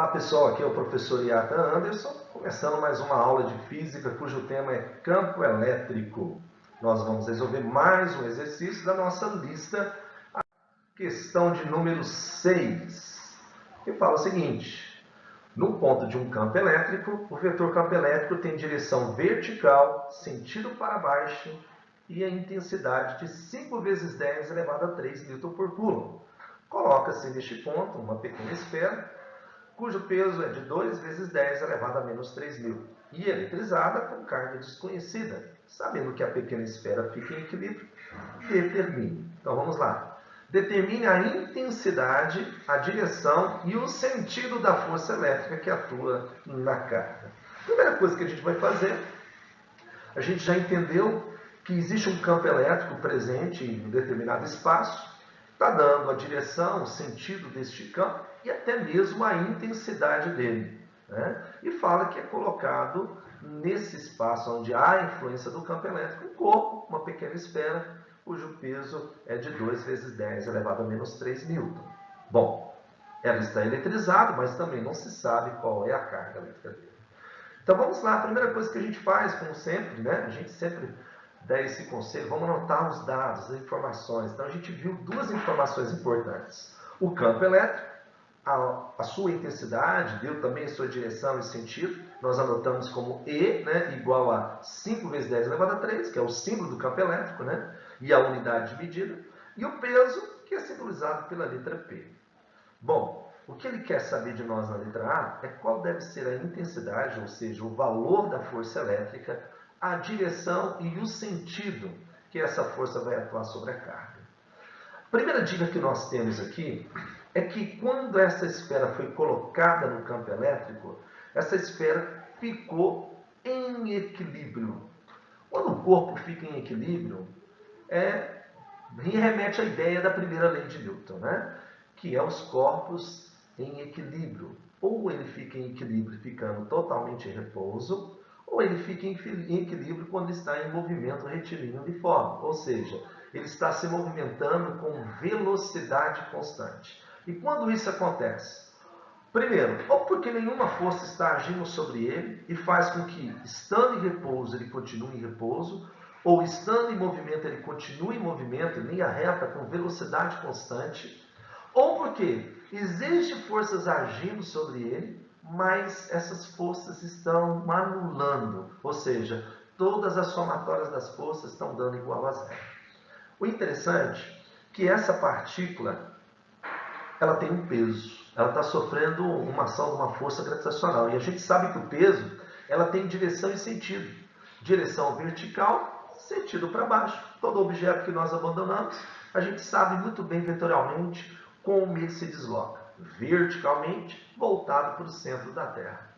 Olá pessoal, aqui é o professor Iatan Anderson, começando mais uma aula de física cujo tema é campo elétrico. Nós vamos resolver mais um exercício da nossa lista, a questão de número 6, que fala o seguinte: no ponto de um campo elétrico, o vetor campo elétrico tem direção vertical, sentido para baixo e a intensidade de 5 vezes 10 elevado a 3 Newton por Coulomb. Coloca-se neste ponto uma pequena esfera, cujo peso é de 2 vezes 10 elevado a menos 3.000, e eletrizada com carga desconhecida. Sabendo que a pequena esfera fica em equilíbrio, determine. Então vamos lá. Determine a intensidade, a direção e o sentido da força elétrica que atua na carga. Primeira coisa que a gente vai fazer, a gente já entendeu que existe um campo elétrico presente em um determinado espaço, está dando a direção, o sentido deste campo e até mesmo a intensidade dele, né? E fala que é colocado nesse espaço onde há a influência do campo elétrico um corpo, uma pequena esfera, cujo peso é de 2 vezes 10 elevado a menos 3 newton. Bom, ela está eletrizada, mas também não se sabe qual é a carga elétrica dele. Então vamos lá, a primeira coisa que a gente faz, como sempre, né? A gente sempre dá esse conselho, vamos anotar os dados, as informações. Então a gente viu duas informações importantes: o campo elétrico, a sua intensidade, deu também a sua direção e sentido. Nós anotamos como E, né, igual a 5 vezes 10 elevado a 3, que é o símbolo do campo elétrico, né, e a unidade de medida. E o peso, que é simbolizado pela letra P. Bom, o que ele quer saber de nós na letra A é qual deve ser a intensidade, ou seja, o valor da força elétrica, a direção e o sentido que essa força vai atuar sobre a carga. A primeira dica que nós temos aqui é que quando essa esfera foi colocada no campo elétrico, essa esfera ficou em equilíbrio. Quando o corpo fica em equilíbrio, remete à ideia da primeira lei de Newton, né? Que é os corpos em equilíbrio. Ou ele fica em equilíbrio ficando totalmente em repouso, ou ele fica em equilíbrio quando está em movimento retilíneo uniforme, ou seja, ele está se movimentando com velocidade constante. E quando isso acontece? Primeiro, ou porque nenhuma força está agindo sobre ele e faz com que, estando em repouso, ele continue em repouso, ou estando em movimento, ele continue em movimento, em linha reta, com velocidade constante, ou porque existem forças agindo sobre ele, mas essas forças estão anulando, ou seja, todas as somatórias das forças estão dando igual a zero. O interessante é que essa partícula, ela tem um peso, ela está sofrendo uma ação de uma força gravitacional, e a gente sabe que o peso, ela tem direção e sentido. Direção vertical, sentido para baixo. Todo objeto que nós abandonamos, a gente sabe muito bem vetorialmente como ele se desloca, verticalmente, voltado para o centro da Terra.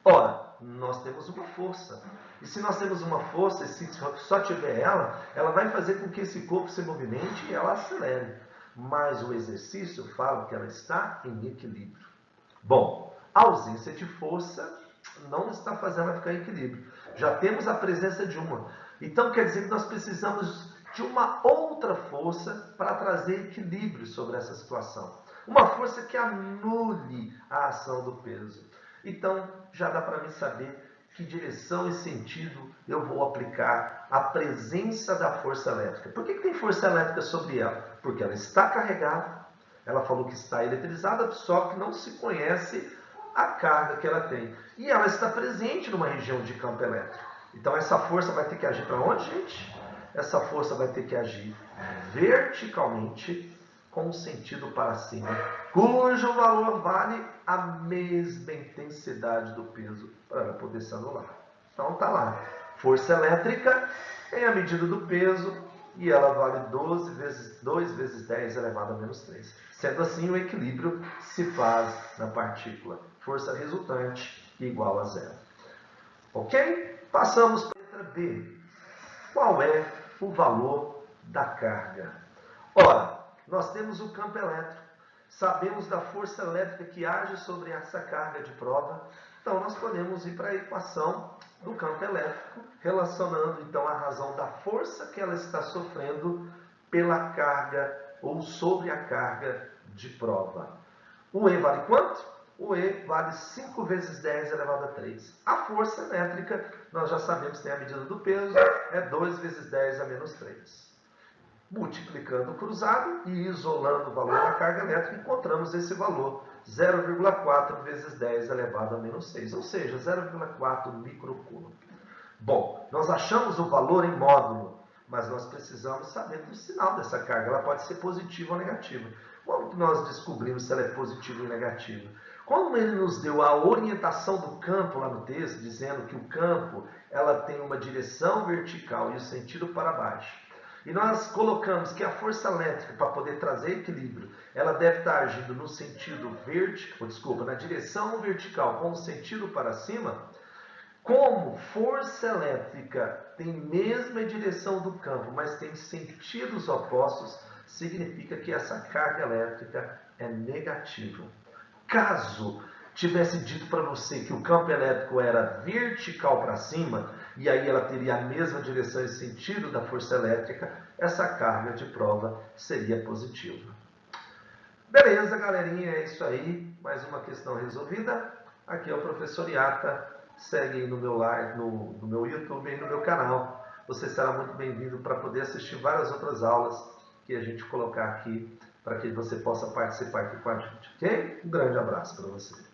Ora, nós temos uma força. E se nós temos uma força, e se só tiver ela vai fazer com que esse corpo se movimente e ela acelere. Mas o exercício fala que ela está em equilíbrio. Bom, a ausência de força não está fazendo ela ficar em equilíbrio. Já temos a presença de uma. Então quer dizer que nós precisamos de uma outra força para trazer equilíbrio sobre essa situação. Uma força que anule a ação do peso. Então, já dá para mim saber que direção e sentido eu vou aplicar à presença da força elétrica. Por que tem força elétrica sobre ela? Porque ela está carregada, ela falou que está eletrizada, só que não se conhece a carga que ela tem. E ela está presente numa região de campo elétrico. Então essa força vai ter que agir para onde, gente? Essa força vai ter que agir verticalmente, com o sentido para cima, cujo valor vale a mesma intensidade do peso para ela poder se anular. Então está lá, força elétrica é a medida do peso e ela vale 2 vezes 10 elevado a menos 3. Sendo assim, o equilíbrio se faz na partícula. Força resultante igual a zero. Ok? Passamos para a letra B. Qual é o valor da carga? Ora, nós temos o campo elétrico, sabemos da força elétrica que age sobre essa carga de prova, então nós podemos ir para a equação do campo elétrico, relacionando então a razão da força que ela está sofrendo pela carga ou sobre a carga de prova. O E vale quanto? o E vale 5 vezes 10 elevado a 3. A força elétrica, nós já sabemos que tem a medida do peso, é 2 vezes 10 a menos 3. Multiplicando o cruzado e isolando o valor da carga elétrica, encontramos esse valor, 0,4 vezes 10 elevado a menos 6, ou seja, 0,4 microcoulomb. Bom, nós achamos o valor em módulo, mas nós precisamos saber do sinal dessa carga. Ela pode ser positiva ou negativa. Como que nós descobrimos se ela é positiva ou negativa? Quando ele nos deu a orientação do campo lá no texto, dizendo que o campo ela tem uma direção vertical e o sentido para baixo, e nós colocamos que a força elétrica, para poder trazer equilíbrio, ela deve estar agindo no sentido na direção vertical com o sentido para cima. Como força elétrica tem mesma direção do campo, mas tem sentidos opostos, significa que essa carga elétrica é negativa. Caso tivesse dito para você que o campo elétrico era vertical para cima, e aí ela teria a mesma direção e sentido da força elétrica, essa carga de prova seria positiva. Beleza, galerinha, é isso aí. Mais uma questão resolvida. Aqui é o professor Iata. Segue aí no meu YouTube e no meu canal. Você será muito bem-vindo para poder assistir várias outras aulas que a gente colocar aqui para que você possa participar aqui com a gente, ok? Um grande abraço para você.